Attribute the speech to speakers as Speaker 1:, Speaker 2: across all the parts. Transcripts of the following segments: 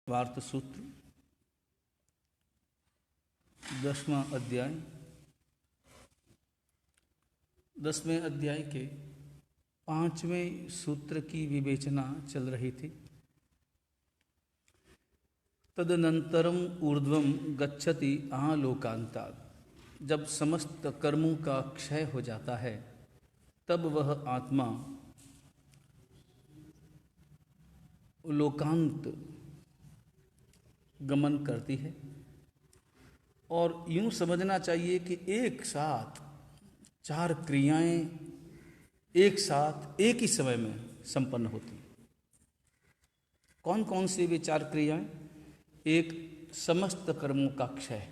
Speaker 1: वार्त सूत्र 10वां अध्याय। 10वें अध्याय के 5वें सूत्र की विवेचना चल रही थी। तदनंतरम ऊर्ध्वम गच्छति आलोकांतात्। जब समस्त कर्मों का क्षय हो जाता है तब वह आत्मा लोकांत गमन करती है। और यूं समझना चाहिए कि एक साथ 4 क्रियाएं एक साथ एक ही समय में संपन्न होती। कौन कौन सी वे 4 क्रियाएं? एक, समस्त कर्मों का क्षय,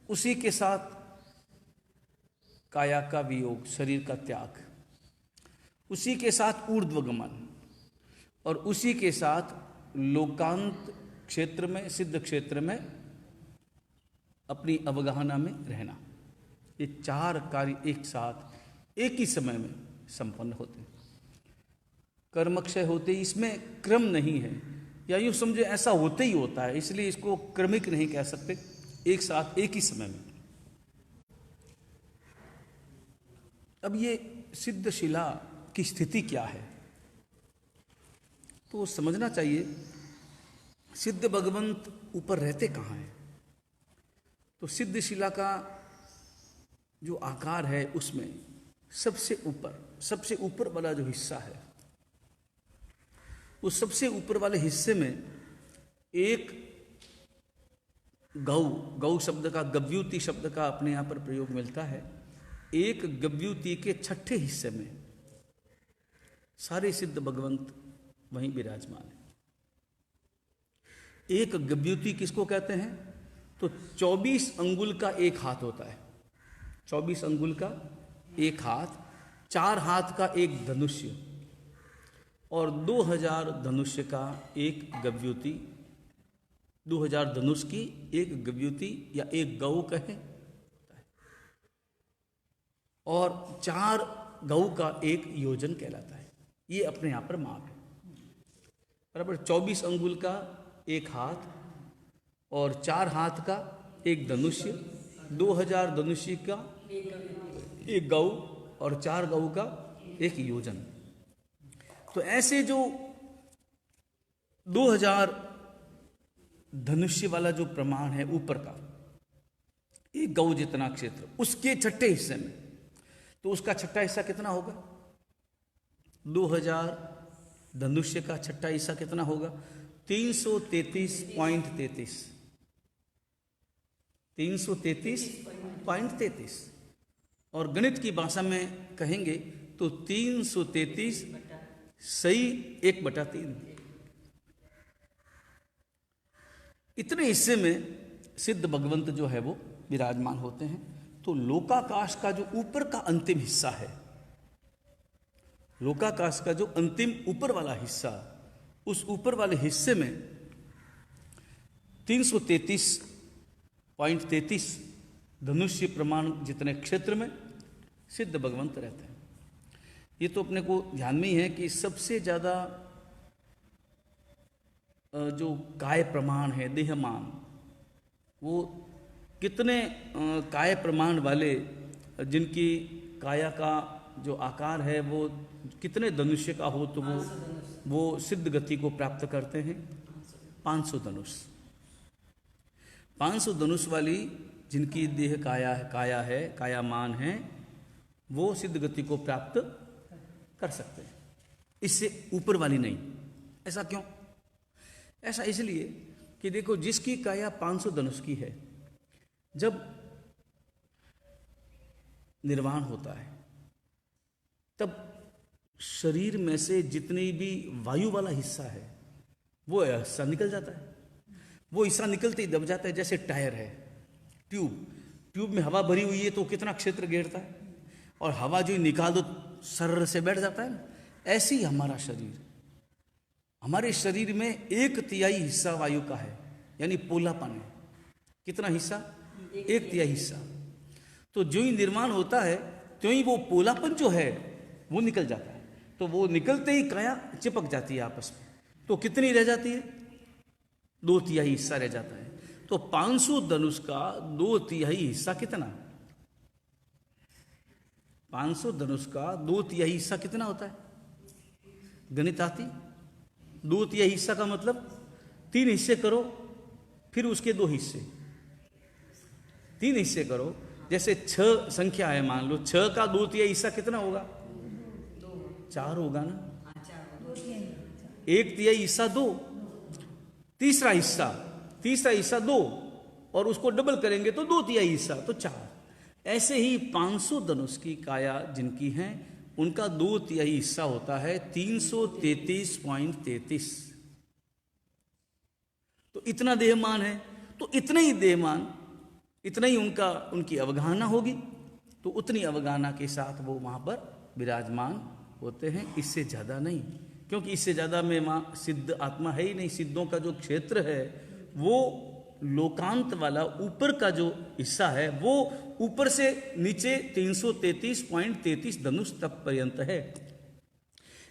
Speaker 1: उसी के साथ काया का वियोग, शरीर का त्याग, उसी के साथ ऊर्ध्वगमन, और उसी के साथ लोकांत क्षेत्र में, सिद्ध क्षेत्र में अपनी अवगाहना में रहना। ये 4 कार्य एक साथ एक ही समय में संपन्न होते हैं। कर्मक्षय होते ही इसमें क्रम नहीं है, या यूँ समझे ऐसा होते ही होता है, इसलिए इसको क्रमिक नहीं कह सकते, एक साथ एक ही समय में। अब ये सिद्ध शिला की स्थिति क्या है तो समझना चाहिए। सिद्ध भगवंत ऊपर रहते कहाँ हैं? तो सिद्ध शिला का जो आकार है उसमें सबसे ऊपर वाला जो हिस्सा है, उस सबसे ऊपर वाले हिस्से में एक गौ शब्द का, गव्यूति शब्द का अपने यहाँ पर प्रयोग मिलता है। एक गव्यूति के 6ठे हिस्से में सारे सिद्ध भगवंत वहीं विराजमान है। एक गव्यूति किसको कहते हैं? तो 24 अंगुल का एक हाथ होता है। 24 अंगुल का एक हाथ, 4 हाथ का एक धनुष्य, और 2000 धनुष्य का एक गव्यूति। 2000 धनुष की एक गव्यूति या एक गौ कहें, और 4 गौ का एक योजन कहलाता है। ये अपने यहाँ पर माप है। बराबर 24 अंगुल का एक हाथ और 4 हाथ का एक धनुष्य, 2000 धनुष्य का एक गौ और 4 गौ का एक योजन। तो ऐसे जो 2000 धनुष्य वाला जो प्रमाण है ऊपर का, एक गौ जितना क्षेत्र, उसके 6ठे हिस्से में, तो उसका 6ठा हिस्सा कितना होगा? 2000 धनुष्य का 6ठा हिस्सा कितना होगा? 333.33। 333.33, और गणित की भाषा में कहेंगे तो 333 सही 1/3। इतने हिस्से में सिद्ध भगवंत जो है वो विराजमान होते हैं। तो लोकाकाश का जो ऊपर का अंतिम हिस्सा है, लोकाकाश का जो अंतिम ऊपर वाला हिस्सा, उस ऊपर वाले हिस्से में 333.33 धनुष्य प्रमाण जितने क्षेत्र में सिद्ध भगवंत रहते हैं। ये तो अपने को ध्यान में ही है कि सबसे ज़्यादा जो काय प्रमाण है, देहमान, वो कितने काय प्रमाण वाले, जिनकी काया का जो आकार है वो कितने धनुष्य का हो तो वो सिद्ध गति को प्राप्त करते हैं? 500 धनुष। 500 धनुष वाली जिनकी देह काया है, कायामान है, वो सिद्ध गति को प्राप्त कर सकते हैं, इससे ऊपर वाली नहीं। ऐसा क्यों? ऐसा इसलिए कि देखो, जिसकी काया 500 धनुष की है, जब निर्वाण होता है तब शरीर में से जितनी भी वायु वाला हिस्सा है वो हिस्सा निकल जाता है। वो हिस्सा निकलते ही दब जाता है। जैसे टायर है, ट्यूब में हवा भरी हुई है तो कितना क्षेत्र घेरता है, और हवा जो निकाल दो सर्र से बैठ जाता है ना। ऐसे ही हमारा शरीर, हमारे शरीर में 1/3 हिस्सा वायु का है, यानी पोलापन है। कितना हिस्सा? 1/3 हिस्सा। तो जो ही निर्माण होता है त्यों ही वो पोलापन जो है वो निकल जाता है। तो वो निकलते ही काया चिपक जाती है आपस में। तो कितनी रह जाती है? 2/3 हिस्सा रह जाता है। तो 500 धनुष का 2/3 हिस्सा कितना? 500 धनुष का 2/3 हिस्सा कितना होता है? गणित आती? 2/3 हिस्सा का मतलब 3 हिस्से करो, फिर उसके 2 हिस्से, 3 हिस्से करो। जैसे 6 संख्या है, मान लो 6 का 2/3 हिस्सा कितना होगा? 4 होगा ना। 1/3 हिस्सा 2, तीसरा हिस्सा 2, और उसको डबल करेंगे तो 2/3 हिस्सा, तो 4। ऐसे ही 500 धनुष की काया जिनकी हैं, उनका 2/3 हिस्सा होता है 333.33। तो इतना देहमान है, तो इतना ही देहमान, इतना ही उनकी अवगाहना होगी, तो उतनी अवगाहना के साथ वो वहां पर विराजमान होते हैं, इससे ज्यादा नहीं। क्योंकि इससे ज्यादा में वहां सिद्ध आत्मा है ही नहीं। सिद्धों का जो क्षेत्र है वो लोकांत वाला ऊपर का जो हिस्सा है, वो ऊपर से नीचे 333.33 धनुष तक पर्यंत है।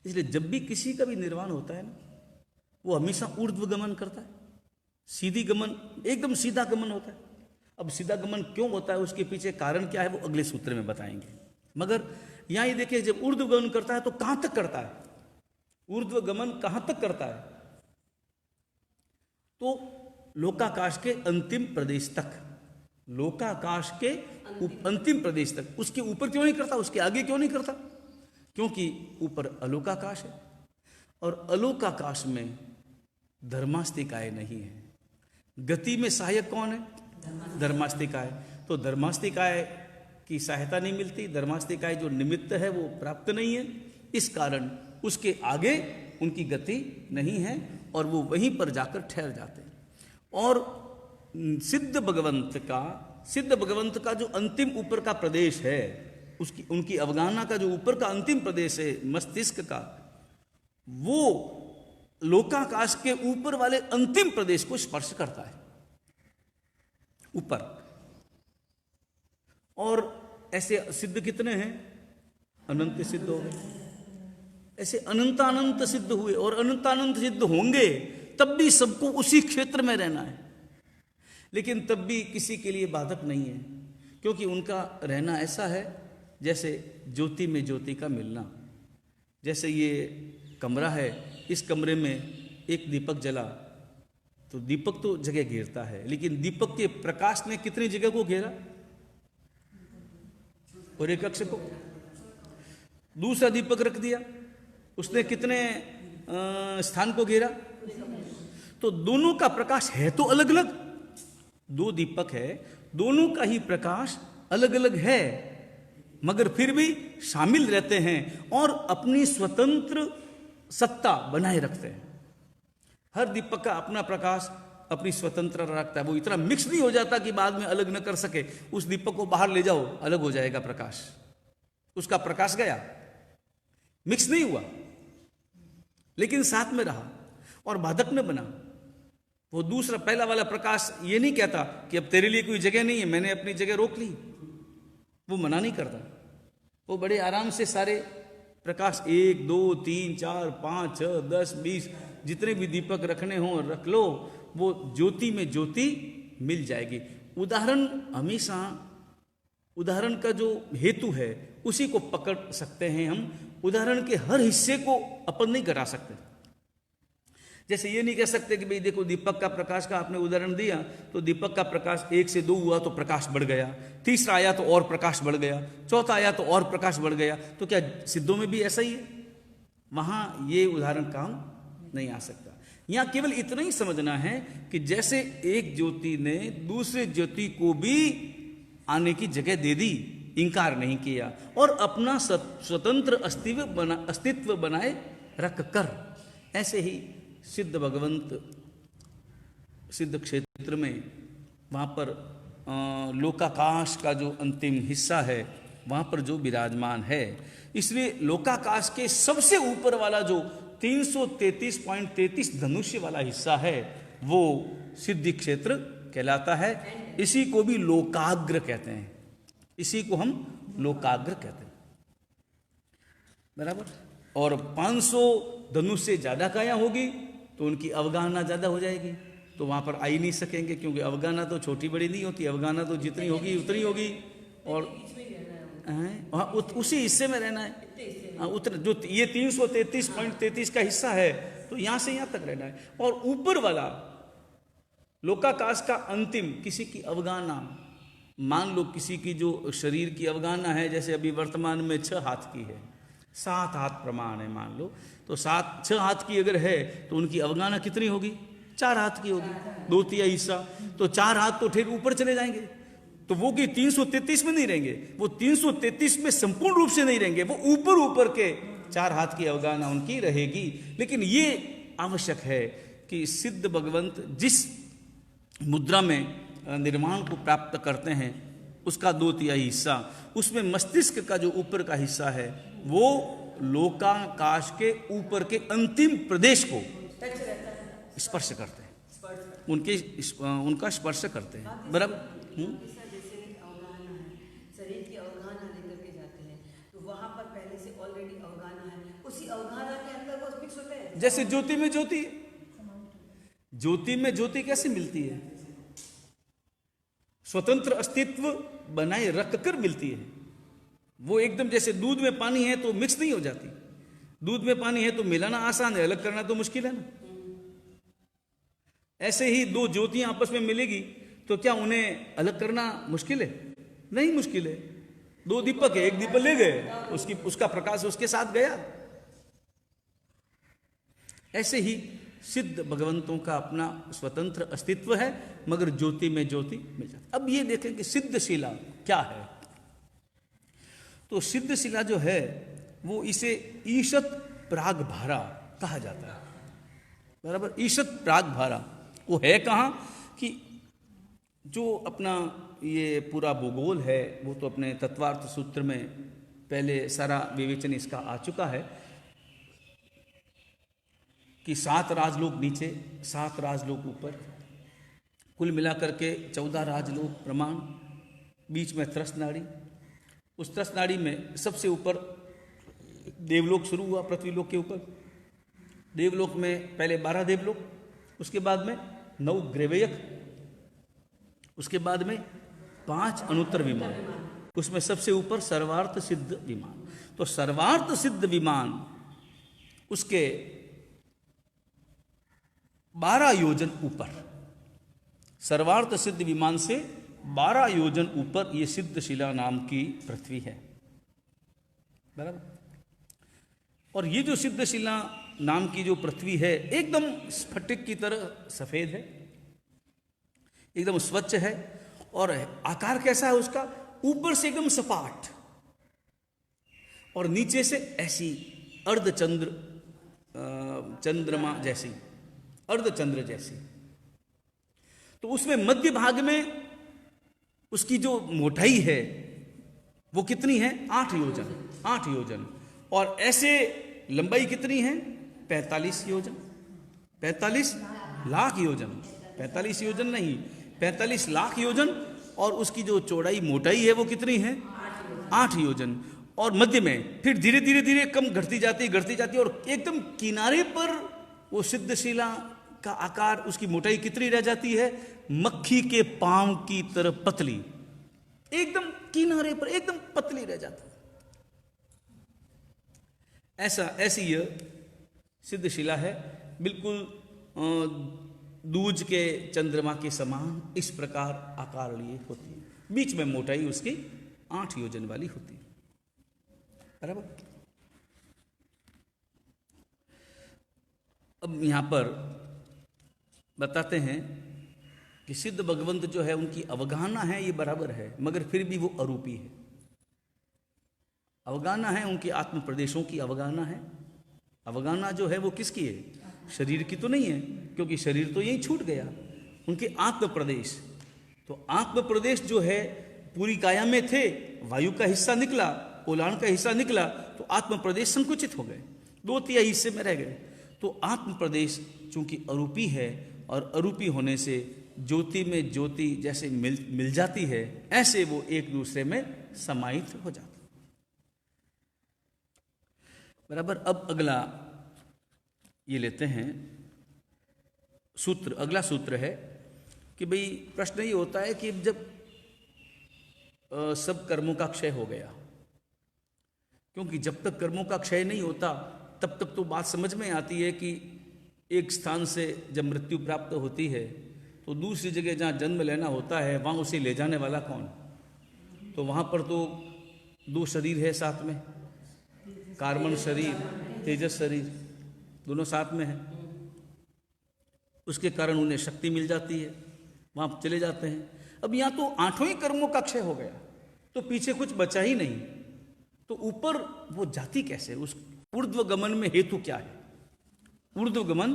Speaker 1: इसलिए जब भी किसी का भी निर्वाण होता है ना, वो हमेशा ऊर्ध्व गमन करता है, सीधी गमन, एकदम सीधा गमन होता है। अब सीधा गमन क्यों होता है, उसके पीछे कारण क्या है, वो अगले सूत्र में बताएंगे। मगर यहां ये देखिए, जब ऊर्ध्व गमन करता है तो कहां तक करता है? ऊर्ध्व गमन कहां तक करता है? तो लोकाकाश के अंतिम प्रदेश तक, लोकाकाश के अंतिम प्रदेश तक। उसके ऊपर क्यों नहीं करता, उसके आगे क्यों नहीं करता? क्योंकि ऊपर अलोकाकाश है, और अलोकाकाश में धर्मास्तिकाय नहीं है। गति में सहायक कौन है? धर्मास्तिकाय। तो धर्मास्तिकाय की सहायता नहीं मिलती, धर्मास्तिकाय जो निमित्त है वो प्राप्त नहीं है, इस कारण उसके आगे उनकी गति नहीं है, और वो वहीं पर जाकर ठहर जाते हैं। और सिद्ध भगवंत का जो अंतिम ऊपर का प्रदेश है, उनकी अवगाहना का जो ऊपर का अंतिम प्रदेश है मस्तिष्क का, वो लोकाकाश के ऊपर वाले अंतिम प्रदेश को स्पर्श करता है, ऊपर। और ऐसे सिद्ध कितने हैं? अनंत सिद्ध हो गए। ऐसे अनंतानंत सिद्ध हुए, और अनंतानंत सिद्ध होंगे, तब भी सबको उसी क्षेत्र में रहना है। लेकिन तब भी किसी के लिए बाधक नहीं है, क्योंकि उनका रहना ऐसा है जैसे ज्योति में ज्योति का मिलना। जैसे ये कमरा है, इस कमरे में एक दीपक जला, तो दीपक तो जगह घेरता है, लेकिन दीपक के प्रकाश ने कितनी जगह को घेरा? और एक कक्ष को। दूसरा दीपक रख दिया, उसने कितने स्थान को घेरा? तो दोनों का प्रकाश है तो अलग अलग, 2 दीपक है, दोनों का ही प्रकाश अलग अलग है, मगर फिर भी शामिल रहते हैं और अपनी स्वतंत्र सत्ता बनाए रखते हैं। हर दीपक का अपना प्रकाश, अपनी स्वतंत्रता रखता है। वो इतना मिक्स नहीं हो जाता कि बाद में अलग न कर सके। उस दीपक को बाहर ले जाओ, अलग हो जाएगा प्रकाश, उसका प्रकाश गया, मिक्स नहीं हुआ, लेकिन साथ में रहा और बाधक न बना। वो दूसरा पहला वाला प्रकाश ये नहीं कहता कि अब तेरे लिए कोई जगह नहीं है, मैंने अपनी जगह रोक ली, वो मना नहीं करता। वो बड़े आराम से सारे प्रकाश 1 2 3 4 5 6 10 20 जितने भी दीपक रखने हों रख लो, वो ज्योति में ज्योति मिल जाएगी। उदाहरण हमेशा, उदाहरण का जो हेतु है उसी को पकड़ सकते हैं हम, उदाहरण के हर हिस्से को अपन नहीं घटा सकते। जैसे ये नहीं कह सकते कि भाई देखो दीपक का प्रकाश का आपने उदाहरण दिया, तो दीपक का प्रकाश 1 से 2 हुआ तो प्रकाश बढ़ गया, तीसरा आया तो और प्रकाश बढ़ गया, चौथा आया तो और प्रकाश बढ़ गया। तो क्या सिद्धों में भी ऐसा ही है? वहां ये उदाहरण काम नहीं आ सकता। यहां केवल इतना ही समझना है कि जैसे एक ज्योति ने दूसरे ज्योति को भी आने की जगह दे दी, इंकार नहीं किया, और अपना स्वतंत्र अस्तित्व बनाए रख कर, ऐसे ही सिद्ध भगवंत सिद्ध क्षेत्र में वहाँ पर लोकाकाश का जो अंतिम हिस्सा है वहाँ पर जो विराजमान है, इसलिए लोकाकाश के सबसे ऊपर वाला जो 333.33 धनुष्य वाला हिस्सा है वो सिद्धि क्षेत्र कहलाता है। इसी को भी लोकाग्र कहते हैं, इसी को हम लोकाग्र कहते हैं, बराबर। और 500 धनुष से ज्यादा काया होगी तो उनकी अवगाहना ज़्यादा हो जाएगी, तो वहाँ पर आ ही नहीं सकेंगे, क्योंकि अवगाहना तो छोटी बड़ी नहीं होती, अवगाहना तो जितनी होगी उतनी होगी। और हाँ, उसी हिस्से में रहना है। हाँ, उतना जो ये 333.33 का हिस्सा है, तो यहाँ से यहाँ तक रहना है। और ऊपर वाला लोकाकाश का अंतिम किसी की अवगाहना, मान लो किसी की जो शरीर की अवगाहना है, जैसे अभी वर्तमान में 6 हाथ की है, 7 हाथ प्रमाण है मान लो, तो 6 हाथ की अगर है तो उनकी अवगाहना कितनी होगी? 4 हाथ की होगी, 2/3 हिस्सा। तो 4 हाथ तो ठीक ऊपर चले जाएंगे, तो वो कि 333 में नहीं रहेंगे, वो 333 में संपूर्ण रूप से नहीं रहेंगे, वो ऊपर ऊपर के 4 हाथ की अवगाहना उनकी रहेगी। लेकिन ये आवश्यक है कि सिद्ध भगवंत जिस मुद्रा में निर्माण को प्राप्त करते हैं, उसका 2/3 हिस्सा, उसमें मस्तिष्क का जो ऊपर का हिस्सा है वो लोकाकाश के ऊपर के अंतिम प्रदेश को स्पर्श करते हैं, उनका स्पर्श करते हैं। बराबर।
Speaker 2: शरीर की अवगाहना लेकर के जाते हैं, तो वहां पर पहले से ऑलरेडी अवगाहना है, उसी अवगाहना के अंदर वो फिक्स होते हैं।
Speaker 1: जैसे ज्योति में ज्योति, ज्योति में ज्योति कैसे मिलती है? स्वतंत्र अस्तित्व बनाए रखकर मिलती है। वो एकदम जैसे दूध में पानी है तो मिक्स नहीं हो जाती, दूध में पानी है तो मिलाना आसान है, अलग करना तो मुश्किल है ना। ऐसे ही 2 ज्योतियां आपस में मिलेगी तो क्या उन्हें अलग करना मुश्किल है? नहीं मुश्किल है। 2 दीपक है, एक दीपक ले गए, उसका प्रकाश उसके साथ गया। ऐसे ही सिद्ध भगवंतों का अपना स्वतंत्र अस्तित्व है, मगर ज्योति में ज्योति मिल जाती। अब ये देखें कि सिद्ध शिला क्या है। तो सिद्ध शिला जो है वो इसे ईशत प्राग भारा कहा जाता है। बराबर, ईशत प्राग भारा वो है कहाँ कि जो अपना ये पूरा भूगोल है वो तो अपने तत्वार्थ सूत्र में पहले सारा विवेचन इसका आ चुका है कि 7 राजलोक नीचे, 7 राजलोक ऊपर, कुल मिलाकर के 14 राजलोक प्रमाण, बीच में त्रस्त नाड़ी। उस त्रस्त नाड़ी में सबसे ऊपर देवलोक शुरू हुआ, पृथ्वीलोक के ऊपर। देवलोक में पहले 12 देवलोक, उसके बाद में 9 ग्रेवयक, उसके बाद में 5 अनुत्तर विमान, उसमें सबसे ऊपर सर्वार्थ सिद्ध विमान। तो सर्वार्थ सिद्ध विमान उसके 12 योजन ऊपर, सर्वार्थ सिद्ध विमान से 12 योजन ऊपर ये सिद्ध शिला नाम की पृथ्वी है। बराबर। और ये जो सिद्ध शिला नाम की जो पृथ्वी है एकदम स्फटिक की तरह सफेद है, एकदम स्वच्छ है। और आकार कैसा है उसका? ऊपर से एकदम सपाट और नीचे से ऐसी अर्धचंद्र, चंद्रमा जैसी, अर्धचंद्र जैसी। तो उसमें मध्य भाग में उसकी जो मोटाई है वो कितनी है? 8 योजन, 8 योजन। और ऐसे लंबाई कितनी है? 45 योजन, 45 लाख योजन, 45 योजन नहीं, 45 लाख योजन। और उसकी जो चौड़ाई मोटाई है वो कितनी है? 8 योजन। और मध्य में फिर धीरे धीरे धीरे कम घटती जाती और एकदम किनारे पर वो सिद्धशिला का आकार, उसकी मोटाई कितनी रह जाती है? मक्खी के पांव की तरह पतली, एकदम किनारे पर एकदम पतली रह जाती। ऐसी यह सिद्धशिला है, बिल्कुल दूज के चंद्रमा के समान इस प्रकार आकार लिए होती है। बीच में मोटाई उसकी 8 योजन वाली होती है। बराबर। अब यहां पर बताते हैं कि सिद्ध भगवंत जो है उनकी अवगाहना है, ये बराबर है, मगर फिर भी वो अरूपी है। अवगाहना है उनके आत्म प्रदेशों की अवगाहना है। अवगाहना जो है वो किसकी है? शरीर की तो नहीं है, क्योंकि शरीर तो यही छूट गया। उनके आत्म प्रदेश, तो आत्म प्रदेश जो है पूरी काया में थे, वायु का हिस्सा निकला, ओलान का हिस्सा निकला, तो आत्म प्रदेश संकुचित हो गए, 2/3 हिस्से में रह गए। तो आत्म प्रदेश चूंकि अरूपी है और अरूपी होने से ज्योति में ज्योति जैसे मिल जाती है, ऐसे वो एक दूसरे में समाहित हो जाते। बराबर। अब अगला ये लेते हैं सूत्र, अगला सूत्र है कि भाई प्रश्न ये होता है कि जब सब कर्मों का क्षय हो गया, क्योंकि जब तक कर्मों का क्षय नहीं होता तब तक तो बात समझ में आती है कि एक स्थान से जब मृत्यु प्राप्त होती है तो दूसरी जगह जहाँ जन्म लेना होता है वहाँ उसे ले जाने वाला कौन? तो वहाँ पर तो दो शरीर है साथ में, कार्बन शरीर, तेजस शरीर, दोनों साथ में है। उसके कारण उन्हें शक्ति मिल जाती है, वहाँ चले जाते हैं। अब यहाँ तो 8 ही कर्मों का क्षय हो गया तो पीछे कुछ बचा ही नहीं, तो ऊपर वो जाति कैसे? उस ऊर्ध्व गमन में हेतु क्या है? ऊर्ध्व गमन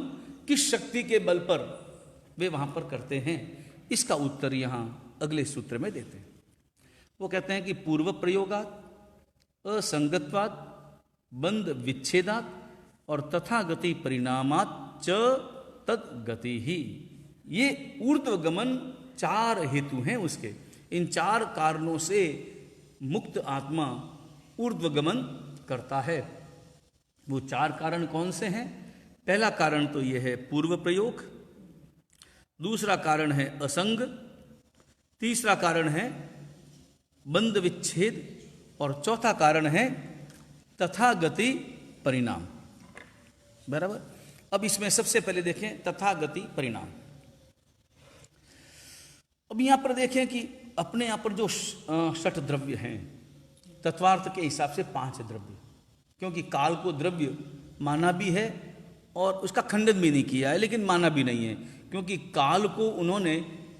Speaker 1: किस शक्ति के बल पर वे वहां पर करते हैं? इसका उत्तर यहां अगले सूत्र में देते हैं। वो कहते हैं कि पूर्व प्रयोगात, असंगत्वात, बंध विच्छेदात और तथागति परिणामात च तद गति ही। ये ऊर्ध्व गमन 4 हेतु हैं उसके। इन 4 कारणों से मुक्त आत्मा ऊर्ध्व गमन करता है। वो 4 कारण कौन से हैं? पहला कारण तो यह है पूर्व प्रयोग, दूसरा कारण है असंग, तीसरा कारण है बंध विच्छेद और चौथा कारण है तथागति परिणाम। बराबर। अब इसमें सबसे पहले देखें तथागति परिणाम। अब यहां पर देखें कि अपने यहां पर जो 6 द्रव्य हैं, तत्वार्थ के हिसाब से 5 द्रव्य, क्योंकि काल को द्रव्य माना भी है और उसका खंडन भी नहीं किया है, लेकिन माना भी नहीं है, क्योंकि काल को उन्होंने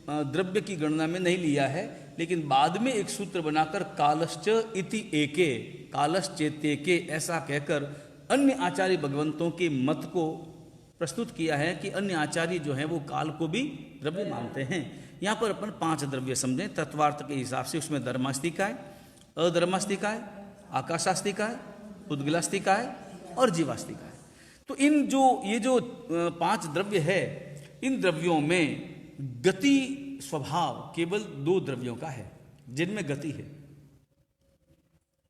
Speaker 1: द्रव्य की गणना में नहीं लिया है, लेकिन बाद में एक सूत्र बनाकर कालश्च इति एके, कालश्चेतेके ऐसा कहकर अन्य आचार्य भगवंतों के मत को प्रस्तुत किया है कि अन्य आचार्य जो हैं वो काल को भी द्रव्य मानते हैं। यहाँ पर अपन 5 द्रव्य समझें तत्वार्थ के हिसाब से। उसमें धर्मास्तिकाय, अधर्मास्तिकाय, आकाशास्तिकाय, उद्गलास्तिकाय और जीवास्तिकाय। तो ये जो 5 द्रव्य है, इन द्रव्यों में गति स्वभाव केवल 2 द्रव्यों का है जिनमें गति है।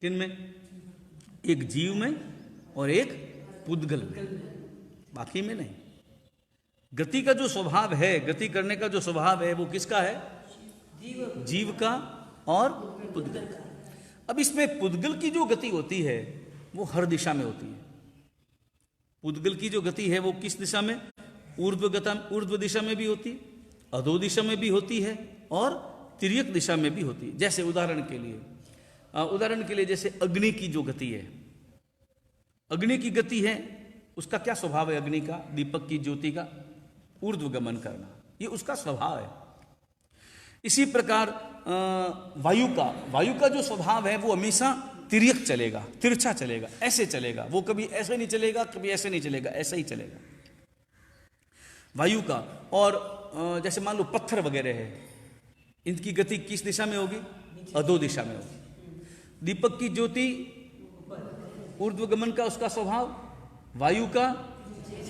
Speaker 1: किनमें? एक जीव में और एक पुद्गल में, बाकी में नहीं। गति का जो स्वभाव है, गति करने का जो स्वभाव है वो किसका है? जीव का और पुद्गल का। अब इसमें पुद्गल की जो गति होती है वो हर दिशा में होती है। पुद्गल की जो गति है वो किस दिशा में? ऊर्ध्व दिशा में भी होती है, अधो दिशा में भी होती है और तिर्यक दिशा में भी होती है। जैसे उदाहरण के लिए जैसे अग्नि की जो गति है, अग्नि की गति है, उसका क्या स्वभाव है? अग्नि का, दीपक की ज्योति का ऊर्ध्व गमन करना, ये उसका स्वभाव है। इसी प्रकार वायु का जो स्वभाव है वो हमेशा तिर्यक चलेगा, तिरछा चलेगा, ऐसे चलेगा। वो कभी ऐसे नहीं चलेगा, कभी ऐसे नहीं चलेगा, ऐसा ही चलेगा वायु का। और जैसे मान लो पत्थर वगैरह है, इनकी गति किस दिशा में होगी? अधो दिशा में होगी। दीपक की ज्योति ऊर्ध्व गमन का उसका स्वभाव, वायु का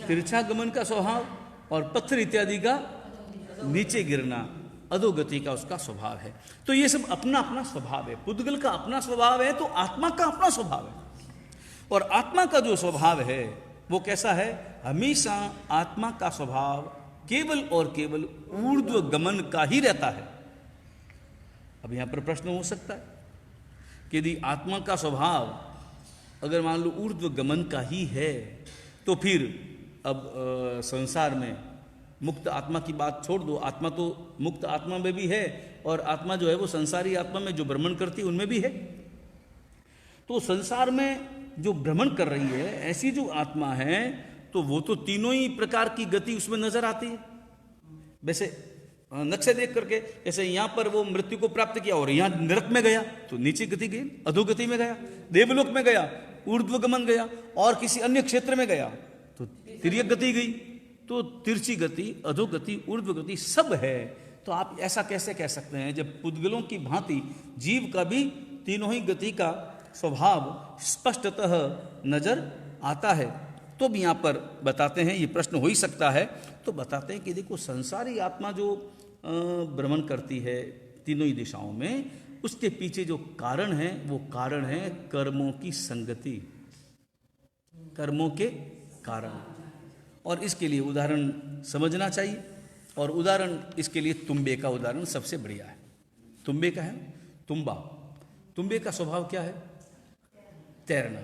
Speaker 1: तिरछा गमन का स्वभाव और पत्थर इत्यादि का नीचे गिरना, अधोगति का उसका स्वभाव है। तो ये सब अपना अपना स्वभाव है। पुद्गल का अपना स्वभाव है तो आत्मा का अपना स्वभाव है। और आत्मा का जो स्वभाव है वो कैसा है? हमेशा आत्मा का स्वभाव केवल और केवल ऊर्ध्व गमन का ही रहता है। अब यहां पर प्रश्न हो सकता है कि यदि आत्मा का स्वभाव अगर मान लो ऊर्ध्व गमन का ही है तो फिर अब संसार में मुक्त आत्मा की बात छोड़ दो, आत्मा तो मुक्त आत्मा में भी है और आत्मा जो है वो संसारी आत्मा में जो भ्रमण करती है उनमें भी है। तो संसार में जो भ्रमण कर रही है ऐसी जो आत्मा है तो वो तो तीनों ही प्रकार की गति उसमें नजर आती है। वैसे नक्शे देख करके, जैसे यहाँ पर वो मृत्यु को प्राप्त किया और यहाँ नरक में गया तो नीचे गति गई, अधोगति में गया, देवलोक में गया, ऊर्ध्व गमन गया, और किसी अन्य क्षेत्र में गया तो तिर्यक गति गई। तो तिरछी गति, अधोगति, ऊर्ध्व गति सब है। तो आप ऐसा कैसे कह सकते हैं जब पुद्गलों की भांति जीव का भी तीनों ही गति का स्वभाव स्पष्टतः नजर आता है? तो भी यहाँ पर बताते हैं, ये प्रश्न हो ही सकता है, तो बताते हैं कि देखो संसारी आत्मा जो भ्रमण करती है तीनों ही दिशाओं में, उसके पीछे जो कारण है वो कारण है कर्मों की संगति, कर्मों के कारण। और इसके लिए उदाहरण समझना चाहिए, और उदाहरण इसके लिए तुम्बे का उदाहरण सबसे बढ़िया है। तुम्बे का है तुम्बा। तुम्बे का स्वभाव क्या है? तैरना।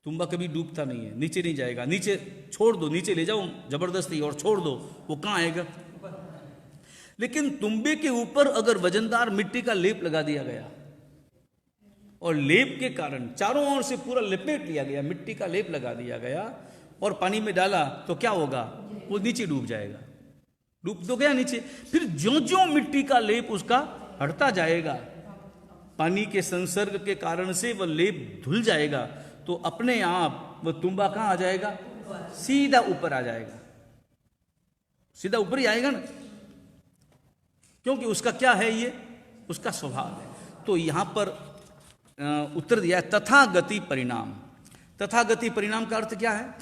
Speaker 1: तुम्बा कभी डूबता नहीं है, नीचे नहीं जाएगा, नीचे छोड़ दो, नीचे ले जाओ जबरदस्ती और छोड़ दो, वो कहाँ आएगा? लेकिन तुम्बे के ऊपर अगर वजनदार मिट्टी का लेप लगा दिया गया और लेप के कारण चारों ओर से पूरा लपेट लिया गया, मिट्टी का लेप लगा दिया गया और पानी में डाला तो क्या होगा? वो नीचे डूब जाएगा। डूब तो गया नीचे, फिर ज्यों ज्यों मिट्टी का लेप उसका हटता जाएगा, पानी के संसर्ग के कारण से वह लेप धुल जाएगा, तो अपने आप वह तुम्बा कहां आ जाएगा? सीधा ऊपर आ जाएगा। सीधा ऊपर ही आएगा ना, क्योंकि उसका क्या है? ये उसका स्वभाव है। तो यहां पर उत्तर दिया है तथागति परिणाम। तथागति परिणाम का अर्थ क्या है?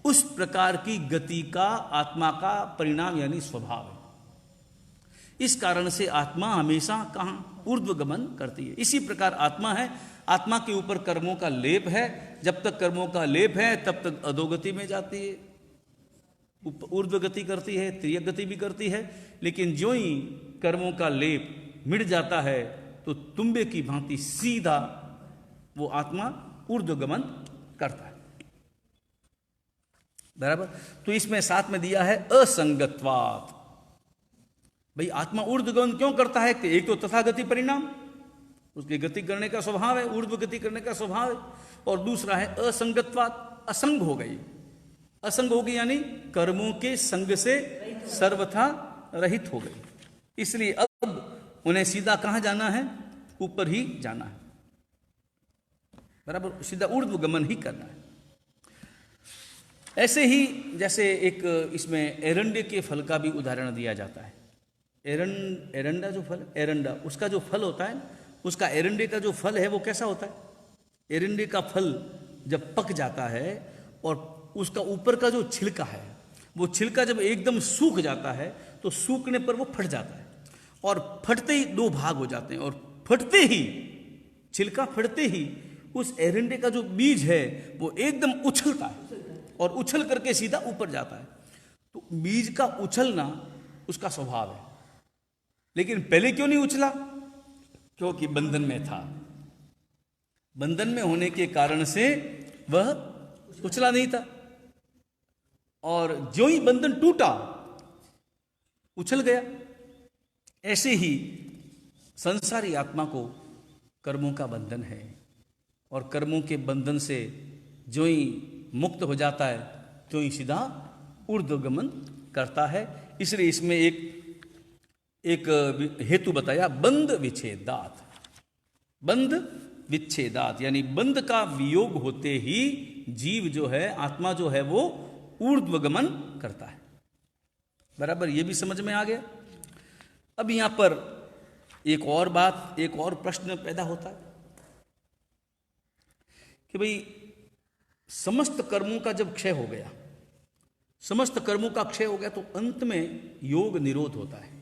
Speaker 1: उस प्रकार की गति का आत्मा का परिणाम यानी स्वभाव है। इस कारण से आत्मा हमेशा कहां? ऊर्ध्वगमन करती है। इसी प्रकार आत्मा है, आत्मा के ऊपर कर्मों का लेप है, जब तक कर्मों का लेप है तब तक अधोगति में जाती है, ऊर्ध्व गति करती है, त्रियक गति भी करती है। लेकिन ज्यों ही कर्मों का लेप मिट जाता है तो तुम्बे की भांति सीधा वो आत्मा ऊर्ध्वगमन करता है। बराबर। तो इसमें साथ में दिया है असंगत्वात्। भाई आत्मा ऊर्ध्वगमन क्यों करता है? एक तो तथागति परिणाम, उसकी गति करने का स्वभाव है, ऊर्ध्व गति करने का स्वभाव है, और दूसरा है असंगत्वात्, असंग हो गई। असंग होगी यानी कर्मों के संग से सर्वथा रहित हो गई, इसलिए अब उन्हें सीधा कहां जाना है? ऊपर ही जाना है। बराबर, सीधा ऊर्ध्वगमन ही करना है। ऐसे ही जैसे एक इसमें एरंडे के फल का भी उदाहरण दिया जाता है। एरंडा जो फल, एरंडा उसका जो फल होता है, उसका एरंडे का जो फल है वो कैसा होता है? एरंडे का फल जब पक जाता है और उसका ऊपर का जो छिलका है, वो छिलका जब एकदम सूख जाता है तो सूखने पर वो फट जाता है, और फटते ही दो भाग हो जाते हैं, और फटते ही, छिलका फटते ही उस एरंडे का जो बीज है वो एकदम उछलता है और उछल करके सीधा ऊपर जाता है। तो बीज का उछलना उसका स्वभाव है। लेकिन पहले क्यों नहीं उछला? क्योंकि बंधन में था। बंधन में होने के कारण से वह उछला नहीं था, और ज्यों ही बंधन टूटा उछल गया। ऐसे ही संसारी आत्मा को कर्मों का बंधन है, और कर्मों के बंधन से ज्यों ही मुक्त हो जाता है त्यों ही सीधा ऊर्ध्वगमन करता है। इसलिए इसमें एक हेतु बताया, बंध विच्छेदात। बंध विच्छेदात यानी बंध का वियोग होते ही जीव जो है, आत्मा जो है, वो ऊर्ध्वगमन करता है। बराबर, ये भी समझ में आ गया। अब यहां पर एक और बात, एक और प्रश्न पैदा होता है कि भाई समस्त कर्मों का जब क्षय हो गया, समस्त कर्मों का क्षय हो गया, तो अंत में योग निरोध होता है।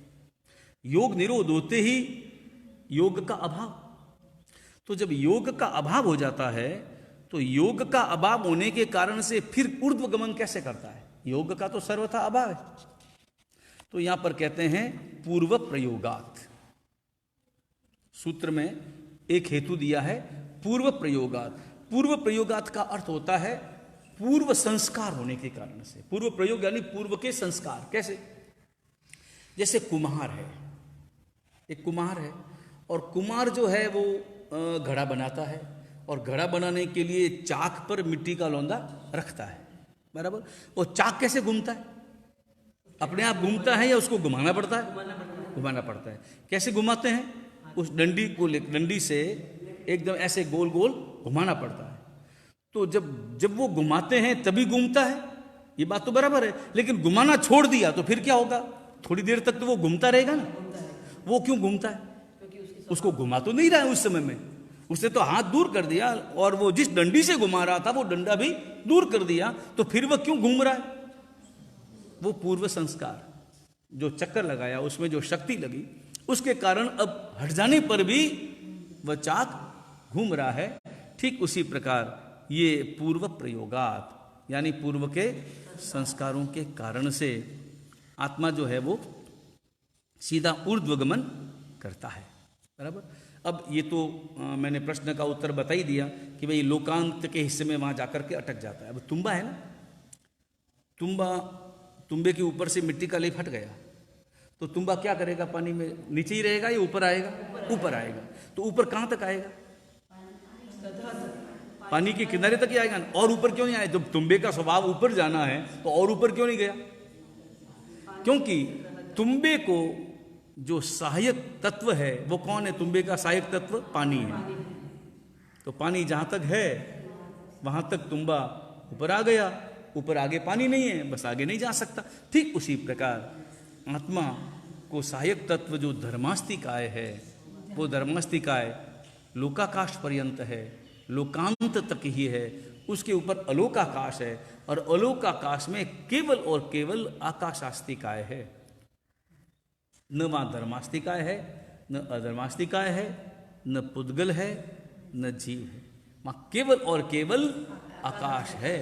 Speaker 1: योग निरोध होते ही योग का अभाव। तो जब योग का अभाव हो जाता है तो योग का अभाव होने के कारण से फिर ऊर्ध्वगमन कैसे करता है? योग का तो सर्वथा अभाव है। तो यहां पर कहते हैं पूर्व प्रयोगात। सूत्र में एक हेतु दिया है पूर्व प्रयोगात। पूर्व प्रयोगात का अर्थ होता है पूर्व संस्कार होने के कारण से। पूर्व प्रयोग यानी पूर्व के संस्कार। कैसे? जैसे कुम्हार है, एक कुम्हार है, और कुम्हार जो है वो घड़ा बनाता है, और घड़ा बनाने के लिए चाक पर मिट्टी का लौंदा रखता है। बराबर। वो चाक कैसे घूमता है? अपने आप घूमता है या उसको घुमाना पड़ता है? घुमाना पड़ता है। कैसे घुमाते हैं? उस डंडी को ले, डंडी से एकदम ऐसे गोल गोल घुमाना पड़ता है। तो जब वो घुमाते हैं तभी घूमता है, ये बात तो बराबर है। लेकिन घुमाना छोड़ दिया तो फिर क्या होगा? थोड़ी देर तक तो वो घूमता रहेगा ना। वो क्यों घूमता है? उसको घुमा तो नहीं रहा है उस समय में, उसने तो हाथ दूर कर दिया, और वो जिस डंडी से घुमा रहा था वो डंडा भी दूर कर दिया, तो फिर वह क्यों घूम रहा है? वो पूर्व संस्कार, जो चक्कर लगाया उसमें जो शक्ति लगी, उसके कारण अब हट जाने पर भी वह चाक घूम रहा है। ठीक उसी प्रकार ये पूर्व प्रयोगात, यानी पूर्व के संस्कारों के कारण से आत्मा जो है वो सीधा ऊर्ध्वगमन करता है। बराबर। अब ये तो मैंने प्रश्न का उत्तर बता ही दिया कि भाई लोकांत के हिस्से में वहां जाकर के अटक जाता है। अब तुम्बा है ना, तुम्बे के ऊपर से मिट्टी का लेप हट गया तो तुम्बा क्या करेगा? पानी में नीचे ही रहेगा या ऊपर आएगा? ऊपर आएगा। तो ऊपर कहां तक आएगा? पानी के किनारे तक ही आएगा ना। और ऊपर क्यों नहीं आया? जब तुम्बे का स्वभाव ऊपर जाना है तो और ऊपर क्यों नहीं गया? क्योंकि तुम्बे को जो सहायक तत्व है वो कौन है? तुम्बे का सहायक तत्व पानी है। तो पानी जहां तक है वहां तक तुम्बा ऊपर आ गया, ऊपर आगे पानी नहीं है, बस आगे नहीं जा सकता। ठीक उसी प्रकार आत्मा को सहायक तत्व जो धर्मास्तिकाय है, वो धर्मास्तिकाय लोकाकाश पर्यंत है, लोकांत तक ही है। उसके ऊपर अलोकाकाश है और अलोकाकाश में केवल और केवल आकाशास्तिकाय है। न वहाँ धर्मास्तिकाय है, न अधर्मास्तिकाय है, न पुद्गल है, न जीव है। वहाँ केवल और केवल आकाश है,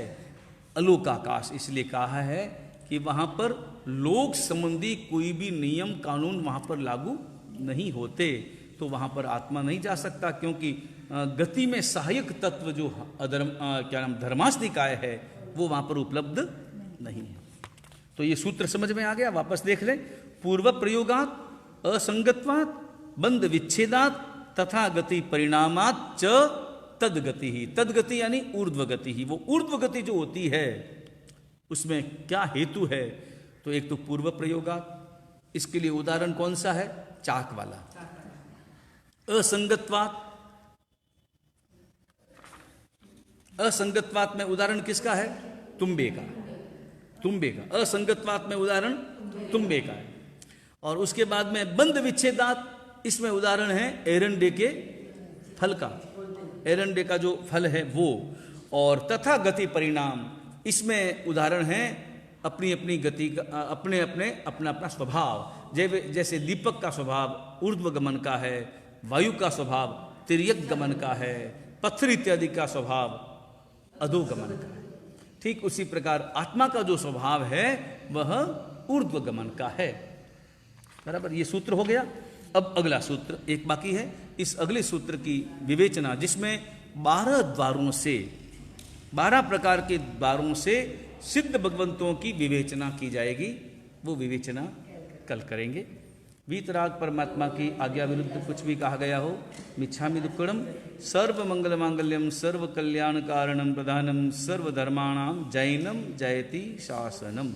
Speaker 1: अलोकाकाश। इसलिए कहा है कि वहाँ पर लोक संबंधी कोई भी नियम कानून वहाँ पर लागू नहीं होते। तो वहाँ पर आत्मा नहीं जा सकता, क्योंकि गति में सहायक तत्व जो धर्मास्तिकाय है वो वहाँ पर उपलब्ध नहीं है। तो ये सूत्र समझ में आ गया। वापस देख लें। पूर्व प्रयोगात असंगत्वात बंध विच्छेदात तथा गति परिणामात च तदगति ही। तदगति यानी ऊर्ध्व गति ही। वो ऊर्ध्व गति जो होती है उसमें क्या हेतु है? तो एक तो पूर्व प्रयोगात, इसके लिए उदाहरण कौन सा है? चाक वाला। असंगत्वात, असंगत्वात में उदाहरण किसका है? तुम्बे का। तुम्बे का असंगत्वात में उदाहरण तुम्बे का है। और उसके बाद में बंध विच्छेदात, इसमें उदाहरण है एरंडे के फल का, एरंडे का जो फल है वो। और तथा गति परिणाम, इसमें उदाहरण है अपनी अपनी गति का, अपने अपने अपना अपना स्वभाव। जैसे दीपक का स्वभाव ऊर्ध्व गमन का है, वायु का स्वभाव तिर्यक गमन का है, पत्थर इत्यादि का स्वभाव अधोगमन का है। ठीक उसी प्रकार आत्मा का जो स्वभाव है वह ऊर्ध्व गमन का है। बराबर। ये सूत्र हो गया। अब अगला सूत्र एक बाकी है। इस अगले सूत्र की विवेचना, जिसमें 12 द्वारों से, 12 प्रकार के द्वारों से सिद्ध भगवंतों की विवेचना की जाएगी, वो विवेचना कल करेंगे। वीतराग परमात्मा की आज्ञा विरुद्ध कुछ भी कहा गया हो, मिच्छामि दुक्कडम। सर्व मंगल मांगल्यम सर्व कल्याण कारणम प्रधानम सर्वधर्माणाम जैनम जयति शासनम।